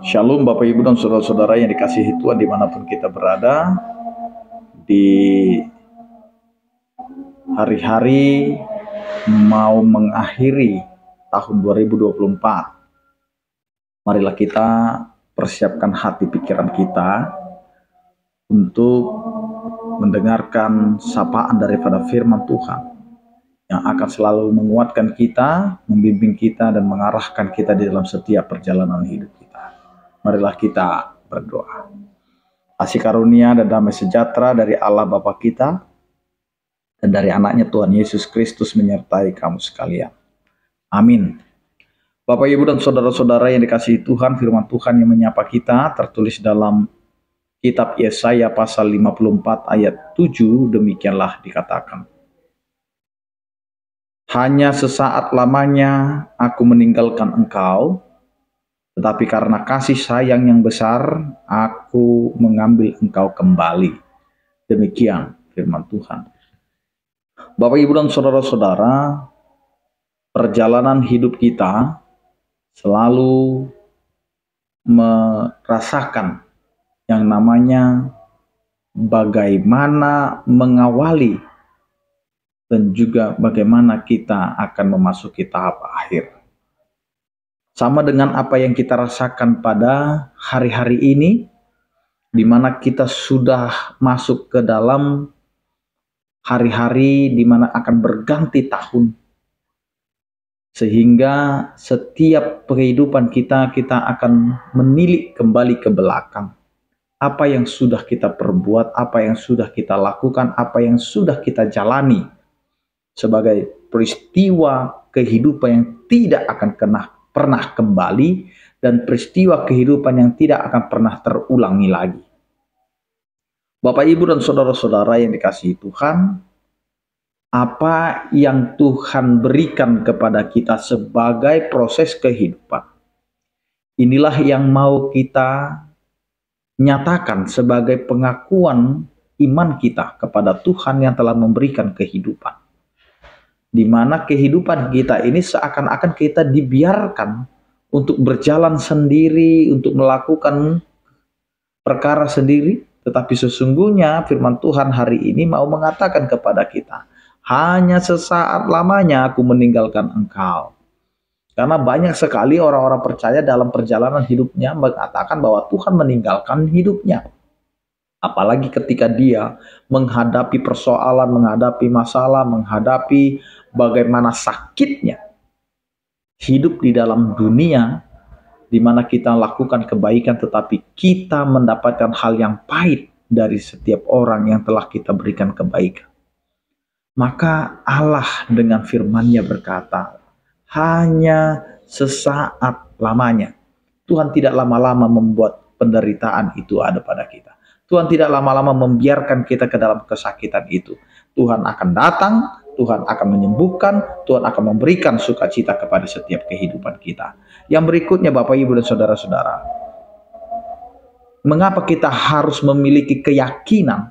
Shalom Bapak Ibu dan Saudara-saudara yang dikasihi Tuhan dimanapun kita berada. Di hari-hari mau mengakhiri tahun 2024, marilah kita persiapkan hati pikiran kita untuk mendengarkan sapaan daripada firman Tuhan yang akan selalu menguatkan kita, membimbing kita, dan mengarahkan kita di dalam setiap perjalanan hidup kita. Marilah kita berdoa. Kasih karunia dan damai sejahtera dari Allah Bapa kita dan dari anaknya Tuhan Yesus Kristus menyertai kamu sekalian. Amin. Bapak, Ibu, dan saudara-saudara yang dikasihi Tuhan, firman Tuhan yang menyapa kita tertulis dalam kitab Yesaya pasal 54 ayat 7, demikianlah dikatakan. Hanya sesaat lamanya aku meninggalkan engkau, tetapi karena kasih sayang yang besar, aku mengambil engkau kembali. Demikian firman Tuhan. Bapak, Ibu, dan saudara-saudara, perjalanan hidup kita selalu merasakan yang namanya bagaimana mengawali dan juga bagaimana kita akan memasuki tahap akhir. Sama dengan apa yang kita rasakan pada hari-hari ini, di mana kita sudah masuk ke dalam hari-hari di mana akan berganti tahun. Sehingga setiap kehidupan kita akan menilik kembali ke belakang. Apa yang sudah kita perbuat, apa yang sudah kita lakukan, apa yang sudah kita jalani sebagai peristiwa kehidupan yang tidak akan pernah kembali dan peristiwa kehidupan yang tidak akan pernah terulangi lagi. Bapak, Ibu, dan saudara-saudara yang dikasihi Tuhan, apa yang Tuhan berikan kepada kita sebagai proses kehidupan, inilah yang mau kita nyatakan sebagai pengakuan iman kita kepada Tuhan yang telah memberikan kehidupan. Di mana kehidupan kita ini seakan-akan kita dibiarkan untuk berjalan sendiri, untuk melakukan perkara sendiri, tetapi sesungguhnya firman Tuhan hari ini mau mengatakan kepada kita, hanya sesaat lamanya aku meninggalkan engkau. Karena banyak sekali orang-orang percaya dalam perjalanan hidupnya mengatakan bahwa Tuhan meninggalkan hidupnya. Apalagi ketika dia menghadapi persoalan, menghadapi masalah, menghadapi bagaimana sakitnya hidup di dalam dunia di mana kita lakukan kebaikan tetapi kita mendapatkan hal yang pahit dari setiap orang yang telah kita berikan kebaikan. Maka Allah dengan firman-Nya berkata, hanya sesaat lamanya. Tuhan tidak lama-lama membuat penderitaan itu ada pada kita. Tuhan tidak lama-lama membiarkan kita ke dalam kesakitan itu. Tuhan akan datang, Tuhan akan menyembuhkan, Tuhan akan memberikan sukacita kepada setiap kehidupan kita. Yang berikutnya Bapak, Ibu, dan saudara-saudara, mengapa kita harus memiliki keyakinan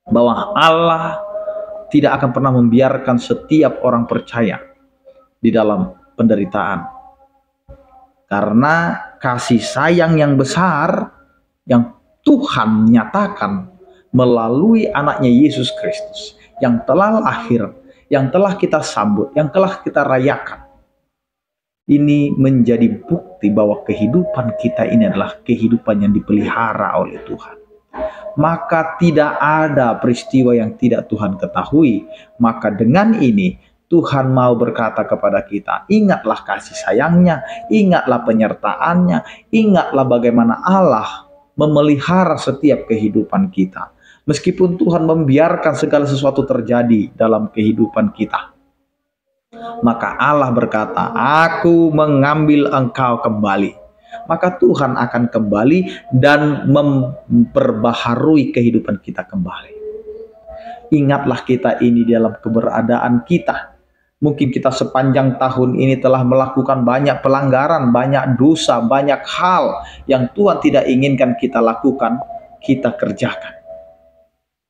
bahwa Allah tidak akan pernah membiarkan setiap orang percaya di dalam penderitaan? Karena kasih sayang yang besar yang Tuhan nyatakan melalui anaknya Yesus Kristus yang telah lahir, yang telah kita sambut, yang telah kita rayakan. Ini menjadi bukti bahwa kehidupan kita ini adalah kehidupan yang dipelihara oleh Tuhan. Maka tidak ada peristiwa yang tidak Tuhan ketahui. Maka dengan ini Tuhan mau berkata kepada kita, ingatlah kasih sayangnya, ingatlah penyertaannya, ingatlah bagaimana Allah memelihara setiap kehidupan kita. Meskipun Tuhan membiarkan segala sesuatu terjadi dalam kehidupan kita, maka Allah berkata, aku mengambil engkau kembali. Maka Tuhan akan kembali dan memperbaharui kehidupan kita kembali. Ingatlah kita ini dalam keberadaan kita. Mungkin kita sepanjang tahun ini telah melakukan banyak pelanggaran, banyak dosa, banyak hal yang Tuhan tidak inginkan kita lakukan, kita kerjakan.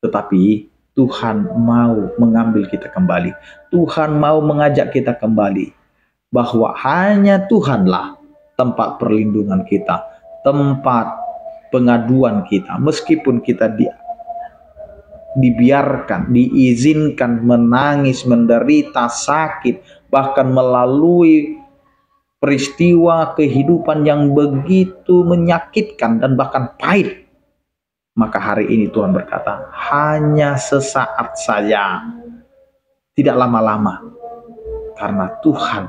Tetapi Tuhan mau mengambil kita kembali. Tuhan mau mengajak kita kembali. Bahwa hanya Tuhanlah tempat perlindungan kita, tempat pengaduan kita. Meskipun kita dibiarkan, diizinkan menangis, menderita, sakit, bahkan melalui peristiwa kehidupan yang begitu menyakitkan dan bahkan pahit, maka hari ini Tuhan berkata, hanya sesaat saja, tidak lama-lama, karena Tuhan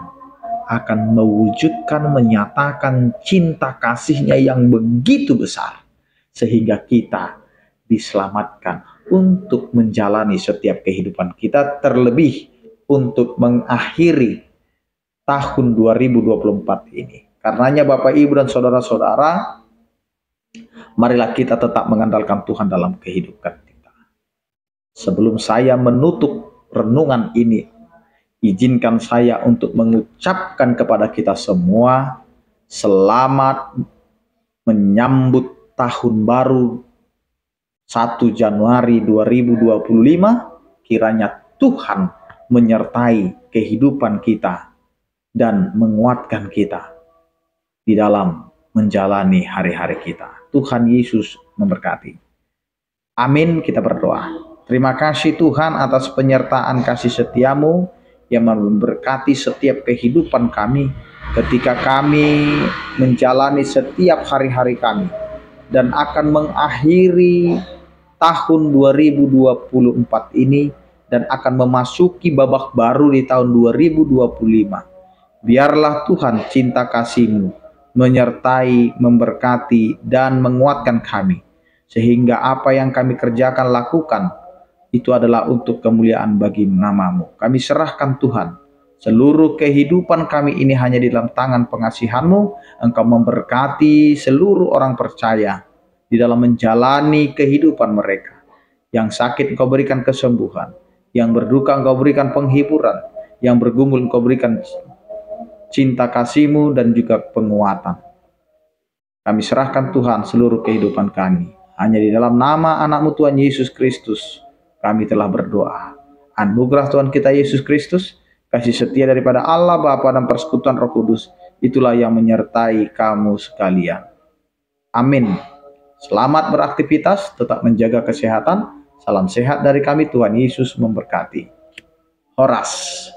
akan mewujudkan, menyatakan cinta kasih-Nya yang begitu besar, sehingga kita diselamatkan untuk menjalani setiap kehidupan kita, terlebih untuk mengakhiri tahun 2024 ini. Karenanya Bapak, Ibu, dan saudara-saudara, marilah kita tetap mengandalkan Tuhan dalam kehidupan kita. Sebelum saya menutup renungan ini, izinkan saya untuk mengucapkan kepada kita semua selamat menyambut tahun baru 1 Januari 2025. Kiranya Tuhan menyertai kehidupan kita dan menguatkan kita di dalam menjalani hari-hari kita. Tuhan Yesus memberkati. Amin, kita berdoa. Terima kasih Tuhan atas penyertaan kasih setiamu yang memberkati setiap kehidupan kami ketika kami menjalani setiap hari-hari kami dan akan mengakhiri tahun 2024 ini dan akan memasuki babak baru di tahun 2025. Biarlah Tuhan cinta kasih-Mu menyertai, memberkati, dan menguatkan kami, sehingga apa yang kami kerjakan, lakukan, itu adalah untuk kemuliaan bagi nama-Mu. Kami serahkan Tuhan, seluruh kehidupan kami ini hanya di dalam tangan pengasihan-Mu. Engkau memberkati seluruh orang percaya di dalam menjalani kehidupan mereka. Yang sakit Engkau berikan kesembuhan, yang berduka Engkau berikan penghiburan, yang bergumul Engkau berikan cinta kasih-Mu dan juga penguatan. Kami serahkan Tuhan seluruh kehidupan kami. Hanya di dalam nama anak-Mu Tuhan Yesus Kristus kami telah berdoa. Anugerah Tuhan kita Yesus Kristus, kasih setia daripada Allah Bapa dan persekutuan Roh Kudus, itulah yang menyertai kamu sekalian. Amin. Selamat beraktivitas, tetap menjaga kesehatan. Salam sehat dari kami, Tuhan Yesus memberkati. Horas.